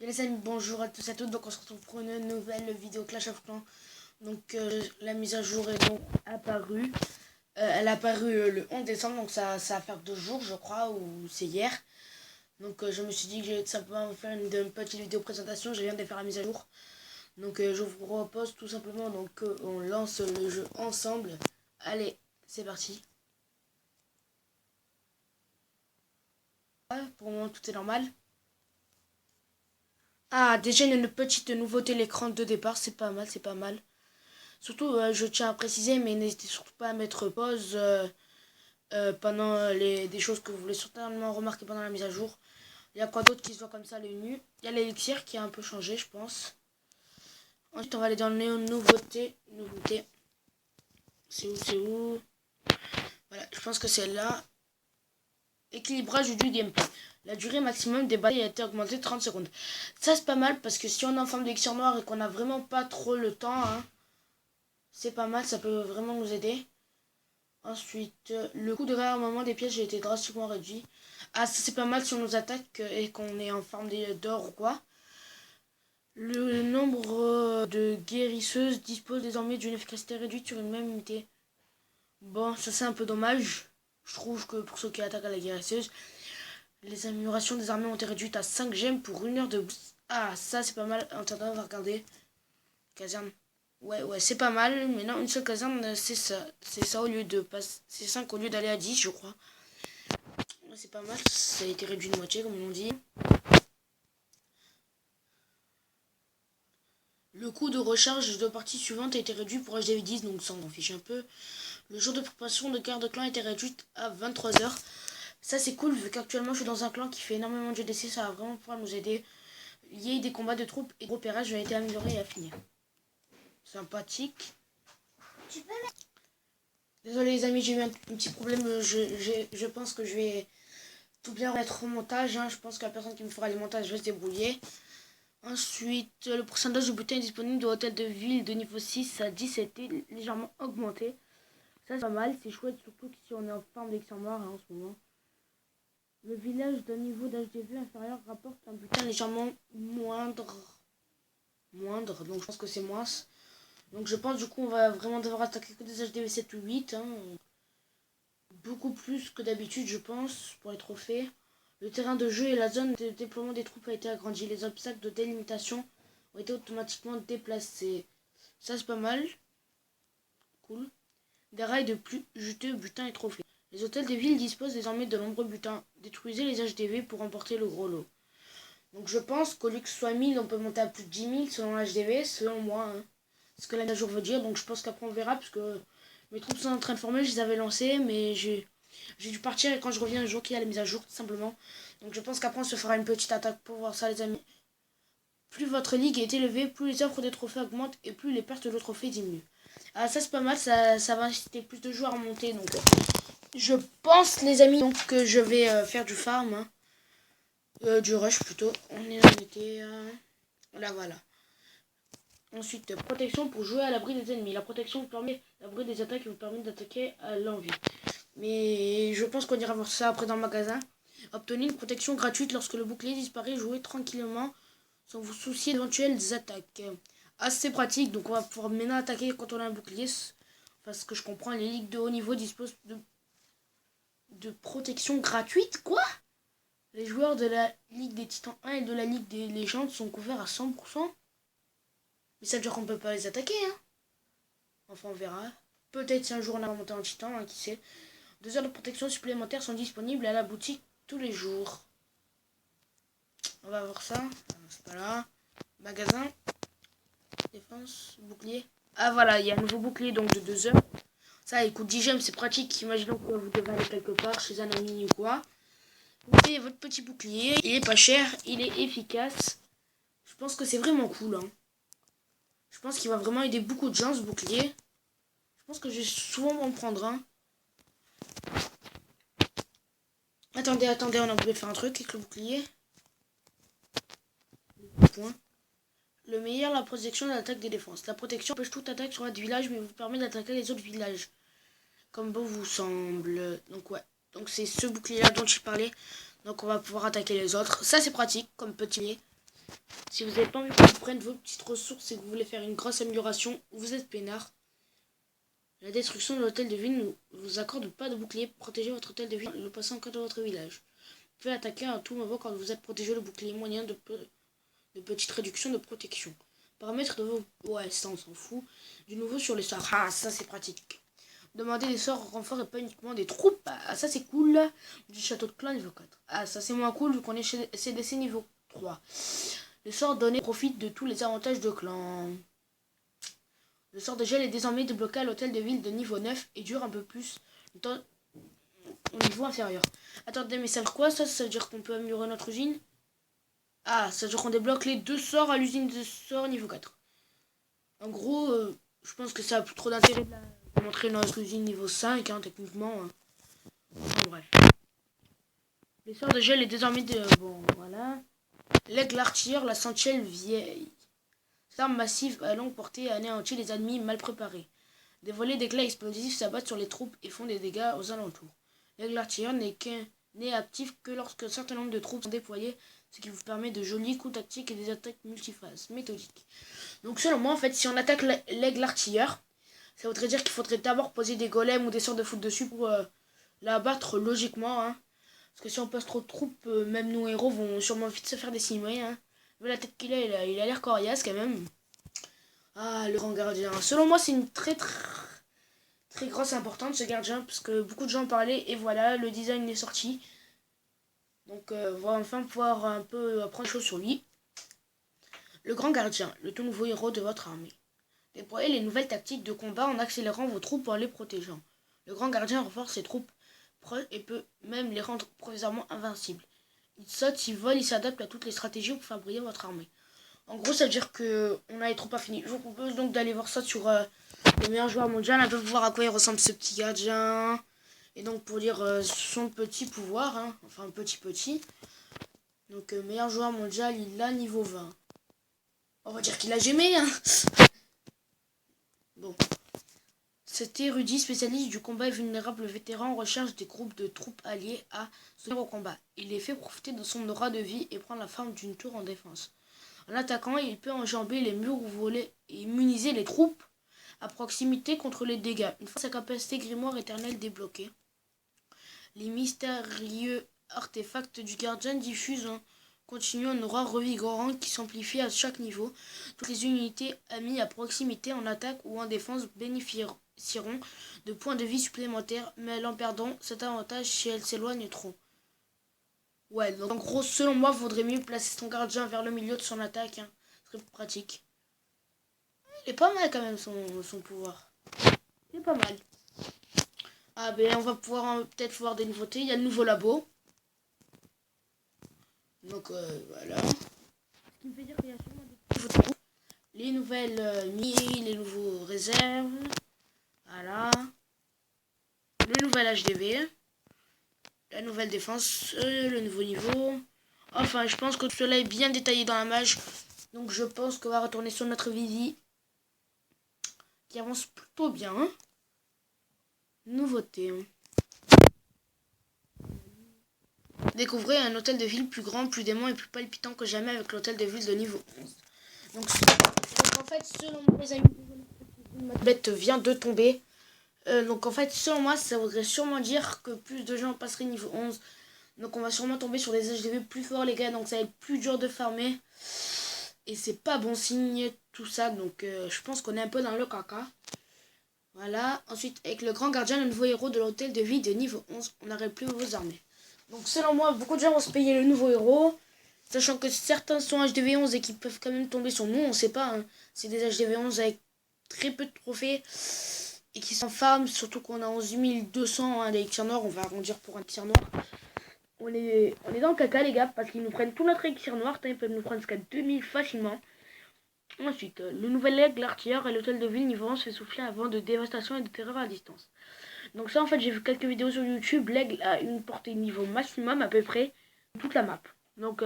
Et les amis, bonjour à tous et à toutes. Donc on se retrouve pour une nouvelle vidéo Clash of Clans. Donc la mise à jour est donc apparue. Elle a apparu le 11 décembre, donc ça va faire 2 jours je crois, ou c'est hier. Donc je me suis dit que j'allais tout simplement vous faire une petite vidéo présentation. Je viens de faire la mise à jour. Donc je vous propose tout simplement donc on lance le jeu ensemble. Allez, c'est parti. Ouais, pour le moment tout est normal. Ah, déjà une petite nouveauté, l'écran de départ, c'est pas mal, c'est pas mal. Surtout, je tiens à préciser, mais n'hésitez surtout pas à mettre pause pendant des choses que vous voulez certainement remarquer pendant la mise à jour. Il y a quoi d'autre qui se voit comme ça, les nus. Il y a l'élixir qui a un peu changé, je pense. Ensuite, on va aller dans les nouveautés. C'est où? Voilà, je pense que c'est là. Équilibrage du gameplay. La durée maximum des batailles a été augmentée de 30 secondes. Ça, c'est pas mal parce que si on est en forme d'élixir noir et qu'on n'a vraiment pas trop le temps, hein, c'est pas mal, ça peut vraiment nous aider. Ensuite, le coût de réarmement des pièges a été drastiquement réduit. Ah, ça c'est pas mal si on nous attaque et qu'on est en forme d'or ou quoi. Le nombre de guérisseuses dispose désormais d'une efficacité réduite sur une même unité. Bon, ça c'est un peu dommage. Je trouve que pour ceux qui attaquent à la guérisseuse, les améliorations des armées ont été réduites à 5 gemmes pour 1 heure de boost. Ah, ça c'est pas mal. En attendant, on va regarder. Caserne. Ouais, c'est pas mal, mais non, une seule caserne, c'est ça. C'est ça au lieu de passer. C'est 5 au lieu d'aller à 10, je crois. C'est pas mal, ça a été réduit de moitié, comme ils l'ont dit. Le coût de recharge de partie suivante a été réduit pour HDV10, donc ça on en fiche un peu. Le jour de préparation de garde clan a été réduit à 23 h. Ça c'est cool, vu qu'actuellement je suis dans un clan qui fait énormément de GDC, ça va vraiment pouvoir nous aider. Il y a des combats de troupes et de repérage ont été améliorés et affinés. Sympathique. Désolé les amis, j'ai eu un petit problème, je pense que je vais tout bien remettre au montage, hein. Je pense que la personne qui me fera les montages va se débrouiller. Ensuite, le pourcentage de butin disponible de hôtel de ville de niveau 6 à 10 a été légèrement augmenté. Ça c'est pas mal, c'est chouette, surtout si on est en forme d'élixir noir en ce moment. Le village d'un niveau d'HDV inférieur rapporte un butin légèrement moindre, donc je pense que c'est moins. Donc je pense du coup on va vraiment devoir attaquer que des HDV 7 ou 8, hein. Beaucoup plus que d'habitude je pense pour les trophées. Le terrain de jeu et la zone de déploiement des troupes a été agrandi. Les obstacles de délimitation ont été automatiquement déplacés. Ça c'est pas mal. Cool. Des rails de plus juteux, butins et trophées. Les hôtels des villes disposent désormais de nombreux butins. Détruisez les HDV pour remporter le gros lot. Donc je pense qu'au lieu que ce soit 1000, on peut monter à plus de 10 000 selon l'HDV, selon moi. Hein. Ce que la mise à jour veut dire. Donc je pense qu'après on verra, parce que mes troupes sont en train de former, je les avais lancées, mais j'ai dû partir et quand je reviens, le jour qu'il y a la mise à jour, tout simplement. Donc je pense qu'après on se fera une petite attaque pour voir ça les amis. Plus votre ligue est élevée, plus les offres des trophées augmentent et plus les pertes de trophées diminuent. Ah ça c'est pas mal, ça va inciter plus de joueurs à monter. Donc je pense les amis donc, que je vais faire du farm. Hein. Du rush plutôt. On était... Là voilà. Ensuite, protection pour jouer à l'abri des ennemis. La protection vous permet d'abri des attaques et vous permet d'attaquer à l'envie. Mais je pense qu'on ira voir ça après dans le magasin. Obtenez une protection gratuite lorsque le bouclier disparaît. Jouez tranquillement sans vous soucier d'éventuelles attaques. Assez pratique, donc on va pouvoir maintenant attaquer quand on a un bouclier. Parce que je comprends, les ligues de haut niveau disposent de protection gratuite. Quoi? Les joueurs de la Ligue des Titans 1 et de la Ligue des légendes sont couverts à 100%. Mais ça veut dire qu'on ne peut pas les attaquer. Hein. Enfin, on verra. Peut-être si un jour on a remonté en titan, hein, qui sait. 2 heures de protection supplémentaires sont disponibles à la boutique tous les jours. On va voir ça. C'est pas là. Magasin. Défense. Bouclier. Ah voilà, il y a un nouveau bouclier donc de 2 heures. Ça, il coûte 10 gemmes, c'est pratique. Imaginons que vous devez aller quelque part chez un ami ou quoi. Vous payez votre petit bouclier. Il est pas cher, il est efficace. Je pense que c'est vraiment cool. Hein. Je pense qu'il va vraiment aider beaucoup de gens ce bouclier. Je pense que je vais souvent m'en prendre un. Attendez, on a oublié de faire un truc avec le bouclier. Point. Le meilleur, la protection de l'attaque des défenses. La protection empêche toute attaque sur votre village, mais vous permet d'attaquer les autres villages. Comme bon vous semble. Donc ouais. Donc c'est ce bouclier là dont je parlais. Donc on va pouvoir attaquer les autres. Ça c'est pratique comme petit. Si vous n'avez pas envie qu'on vous prenne vos petites ressources et que vous voulez faire une grosse amélioration, vous êtes peinard. La destruction de l'hôtel de ville ne vous accorde pas de bouclier pour protéger votre hôtel de ville le passant en cas de votre village. Vous pouvez attaquer à tout moment quand vous êtes protégé le bouclier moyen de petite réduction de protection. Paramètres de vos... Ouais, ça on s'en fout. Du nouveau sur les sorts. Ah, ça c'est pratique. Demandez des sorts renforts et pas uniquement des troupes. Ah, ça c'est cool. Du château de clan niveau 4. Ah, ça c'est moins cool vu qu'on est chez CDC niveau 3. Le sort donné profite de tous les avantages de clan. Le sort de gel est désormais débloqué à l'hôtel de ville de niveau 9 et dure un peu plus le temps au niveau inférieur. Attendez, mais ça veut dire quoi ça? Ça veut dire qu'on peut améliorer notre usine? Ah, ça veut dire qu'on débloque les 2 sorts à l'usine de sorts niveau 4. En gros, je pense que ça a plus trop d'intérêt de montrer notre usine niveau 5, hein, techniquement. Hein. Bon, bref. Les sorts de gel est désormais bon, voilà. L'aigle l'artilleur, la sentinelle vieille. Cette arme massive à longue portée anéantit les ennemis mal préparés. Des volets d'éclats explosifs s'abattent sur les troupes et font des dégâts aux alentours. L'aigle artilleur n'est actif que lorsque un certain nombre de troupes sont déployées, ce qui vous permet de jolis coups tactiques et des attaques multiphases, méthodiques. Donc selon moi, en fait, si on attaque l'aigle artilleur, ça voudrait dire qu'il faudrait d'abord poser des golems ou des sorts de foot dessus pour l'abattre logiquement. Hein. Parce que si on pose trop de troupes, même nos héros vont sûrement vite se faire décimer. Hein. Vu la tête qu'il a, il a l'air coriace quand même. Ah, le grand gardien. Selon moi, c'est une très grosse importante ce gardien. Parce que beaucoup de gens parlaient. Et voilà, le design est sorti. Donc, on va enfin pouvoir un peu apprendre des choses sur lui. Le grand gardien, le tout nouveau héros de votre armée. Déployez les nouvelles tactiques de combat en accélérant vos troupes ou en les protégeant. Le grand gardien renforce ses troupes et peut même les rendre provisoirement invincibles. Il saute, il vole, il s'adapte à toutes les stratégies pour faire briller votre armée. En gros, ça veut dire qu'on a les troupes infinies. Je vous propose donc d'aller voir ça sur le meilleur joueur mondial, un peu pour voir à quoi il ressemble ce petit gardien. Et donc pour dire son petit pouvoir, hein, enfin petit. Donc meilleur joueur mondial, il a niveau 20. On va dire qu'il a gémé, hein. Bon. Cet érudit spécialiste du combat et vulnérable vétéran recherche des groupes de troupes alliées à soutenir au combat. Il les fait profiter de son aura de vie et prend la forme d'une tour en défense. En attaquant, il peut enjamber les murs ou voler et immuniser les troupes à proximité contre les dégâts. Une fois sa capacité grimoire éternelle débloquée, les mystérieux artefacts du gardien diffusent en continu un aura revigorant qui s'amplifie à chaque niveau. Toutes les unités amies à proximité en attaque ou en défense bénéficieront de points de vie supplémentaires, mais elles en perdront cet avantage si elles s'éloignent trop. Ouais, donc en gros, selon moi, vaudrait mieux placer son gardien vers le milieu de son attaque. Hein. Ce serait plus pratique. Il est pas mal quand même son pouvoir. Il est pas mal. Ah ben on va pouvoir peut-être voir des nouveautés. Il y a le nouveau labo. Donc voilà. Ce qui me fait dire qu'il y a sûrement des nouveaux troupes. Les nouvelles milles, les nouveaux réserves. Voilà. Le nouvel HDV. La nouvelle défense. Le nouveau niveau. Enfin, je pense que tout cela est bien détaillé dans la mage. Donc je pense qu'on va retourner sur notre Vivi. Qui avance plutôt bien. Hein. Nouveauté. Découvrez un hôtel de ville plus grand, plus dément et plus palpitant que jamais avec l'hôtel de ville de niveau 11. Donc en fait, selon moi, les amis, ma bête vient de tomber. Donc en fait, selon moi, ça voudrait sûrement dire que plus de gens passeraient niveau 11. Donc on va sûrement tomber sur des HDV plus forts, les gars. Donc ça va être plus dur de farmer. Et c'est pas bon signe, tout ça. Donc je pense qu'on est un peu dans le caca. Voilà. Ensuite, avec le grand gardien, le nouveau héros de l'hôtel de ville de niveau 11, on n'arrête plus vos armées. Donc selon moi, beaucoup de gens vont se payer le nouveau héros. Sachant que certains sont HDV 11 et qui peuvent quand même tomber sur nous, on sait pas. Hein. C'est des HDV 11 avec très peu de trophées et qui s'en farm, surtout qu'on a 11 200 hein, d'élixir noir, on va arrondir pour un élixir noir. On est dans le caca les gars, parce qu'ils nous prennent tout notre élixir noir, ils peuvent nous prendre jusqu'à 2000 facilement. Ensuite, le nouvel aigle, l'artilleur et l'hôtel de ville niveau 11 fait souffler un vent de dévastation et de terreur à distance. Donc ça en fait j'ai vu quelques vidéos sur YouTube, l'aigle a une portée niveau maximum à peu près toute la map. Donc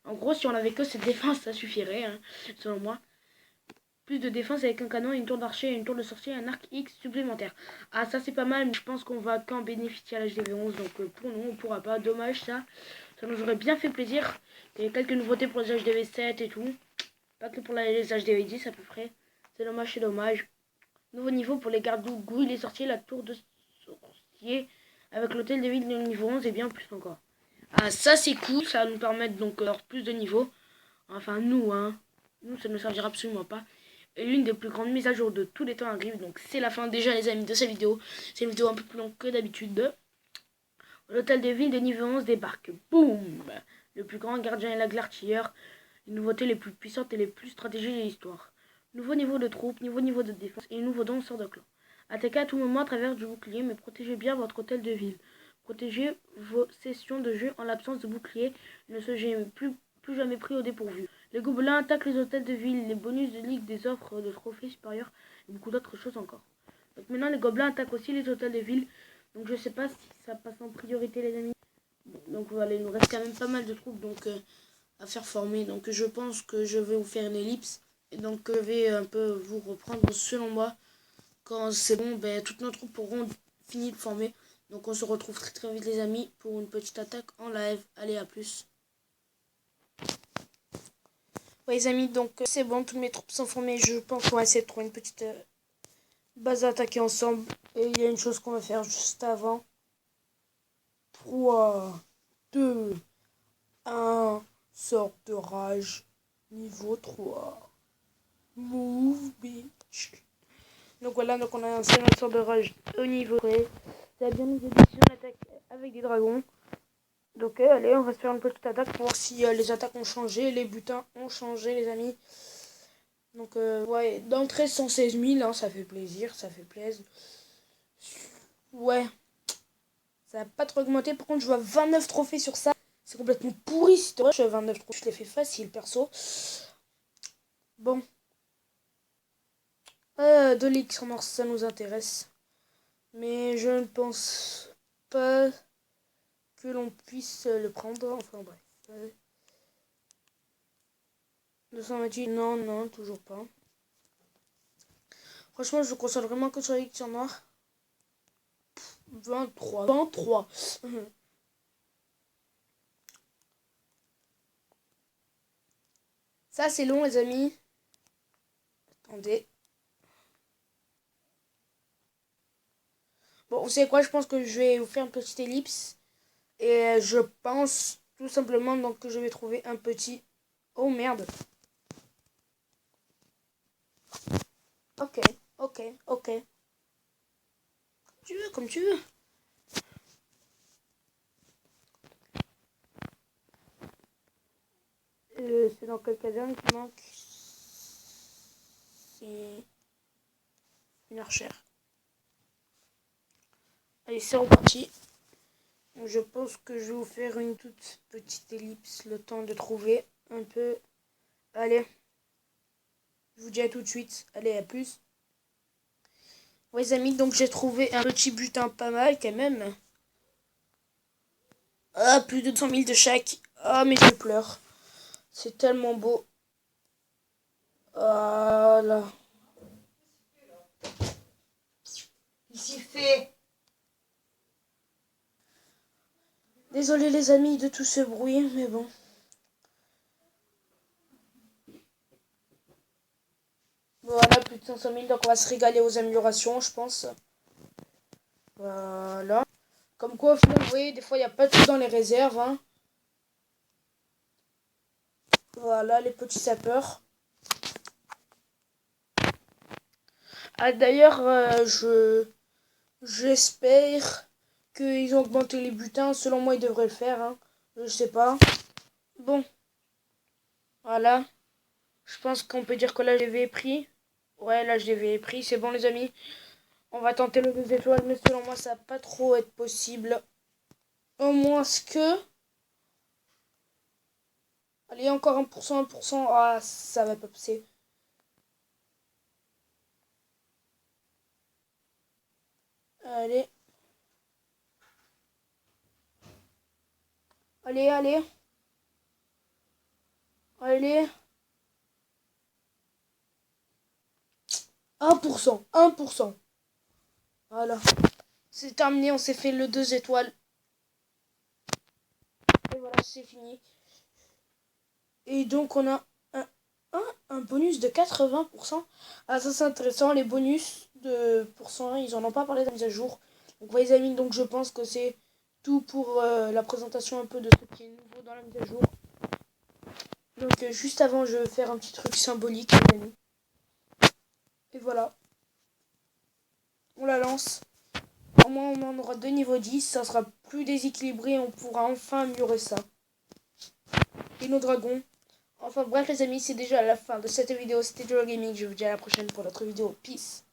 en gros si on avait que cette défense ça suffirait hein, selon moi. Plus de défense avec un canon, une tour d'archer, une tour de sorcier et un arc X supplémentaire. Ah ça c'est pas mal mais je pense qu'on va qu'en bénéficier à l'HDV11 donc pour nous on pourra pas, dommage ça. Ça nous aurait bien fait plaisir. Il y a quelques nouveautés pour les HDV7 et tout. Pas que pour les HDV10 à peu près. C'est dommage, c'est dommage. Nouveau niveau pour les garde-goûts. Il est sorti la tour de sorcier avec l'hôtel de ville de niveau 11 et bien plus encore. Ah, ça c'est cool. Ça va nous permettre donc d'avoir plus de niveaux. Enfin, nous, hein. Nous, ça ne nous servira absolument pas. Et l'une des plus grandes mises à jour de tous les temps arrive. Donc, c'est la fin déjà, les amis, de cette vidéo. C'est une vidéo un peu plus longue que d'habitude. L'hôtel de ville de niveau 11 débarque. Boum! Le plus grand gardien et la l'artilleur. Les nouveautés les plus puissantes et les plus stratégiques de l'histoire. Nouveau niveau de troupes, nouveau niveau de défense et nouveau danseur de clan. Attaquez à tout moment à travers du bouclier, mais protégez bien votre hôtel de ville. Protégez vos sessions de jeu en l'absence de bouclier. Ne soyez plus jamais pris au dépourvu. Les gobelins attaquent les hôtels de ville, les bonus de ligue, des offres de trophées supérieurs et beaucoup d'autres choses encore. Donc maintenant les gobelins attaquent aussi les hôtels de ville. Donc je sais pas si ça passe en priorité les amis. Donc voilà, il nous reste quand même pas mal de troupes donc à faire former. Donc je pense que je vais vous faire une ellipse. Et donc je vais un peu vous reprendre selon moi. Quand c'est bon, ben, toutes nos troupes auront fini de former. Donc on se retrouve très très vite les amis pour une petite attaque en live. Allez, à plus. Ouais les amis, donc c'est bon, toutes mes troupes sont formées. Je pense qu'on va essayer de trouver une petite base à attaquer ensemble. Et il y a une chose qu'on va faire juste avant. 3, 2, 1, sort de rage. Niveau 3. Move bitch. Donc voilà, donc on a un seul sort de rage au niveau 3. Ça va bien nous aider si on attaque avec des dragons. Donc allez, on va se faire une petite attaque pour voir si les attaques ont changé, les butins ont changé les amis. Donc ouais, d'entrée 116 000, hein, ça fait plaisir, ça fait plaisir. Ouais, ça n'a pas trop augmenté, par contre je vois 29 trophées sur ça. C'est complètement pourri, c'est vrai, je 29 trophées, je l'ai fait facile perso. Bon. De l'X en or, ça nous intéresse. Mais je ne pense pas que l'on puisse le prendre, enfin bref. 228, non, non, toujours pas. Franchement, je concentre vraiment que sur l'X en noir. 23. 23. Ça, c'est long, les amis. Attendez. Bon, vous savez quoi? Je pense que je vais vous faire une petite ellipse. Et je pense tout simplement donc que je vais trouver un petit... Oh, merde. Ok, ok, ok. Tu veux, comme tu veux. C'est dans quel caserne qui manque? C'est une archère. Allez, c'est reparti. Je pense que je vais vous faire une toute petite ellipse, le temps de trouver un peu. Allez, je vous dis à tout de suite. Allez, à plus. Ouais, les amis, donc j'ai trouvé un petit butin pas mal quand même. Ah, plus de 200 000 de chaque. Ah, mais je pleure. C'est tellement beau. Ah là. Qu'est-ce qu'il fait? Désolé les amis de tout ce bruit, mais bon. Voilà, plus de 500 000, donc on va se régaler aux améliorations, je pense. Voilà. Comme quoi, au final, vous voyez, des fois, il n'y a pas tout dans les réserves. Hein. Voilà, les petits sapeurs. Ah, d'ailleurs, j'espère qu'ils ont augmenté les butins. Selon moi, ils devraient le faire. Hein. Je sais pas. Bon. Voilà. Je pense qu'on peut dire que là, l'HDV est pris. Ouais, là, l'HDV est pris. C'est bon, les amis. On va tenter le 2 étoiles, mais selon moi, ça va pas trop être possible. Au moins que... Allez, encore 1%, 1%. Ah, ça va pas passer. Allez. Allez, allez. Allez. 1%. 1%. Voilà. C'est terminé, on s'est fait le 2 étoiles. Et voilà. c'est fini. Et donc on a un bonus de 80%. Ah, ça c'est intéressant, les bonus de pourcent, ils en ont pas parlé de la mise à jour. Donc voilà les amis, donc je pense que c'est tout pour la présentation un peu de ce qui est nouveau dans la mise à jour. Donc juste avant, je vais faire un petit truc symbolique les amis. Et voilà. On la lance. Au moins on en aura 2 niveaux 10, ça sera plus déséquilibré, on pourra enfin améliorer ça. Et nos dragons. Enfin bref les amis, c'est déjà la fin de cette vidéo. C'était Joe Gaming, je vous dis à la prochaine pour notre vidéo. Peace.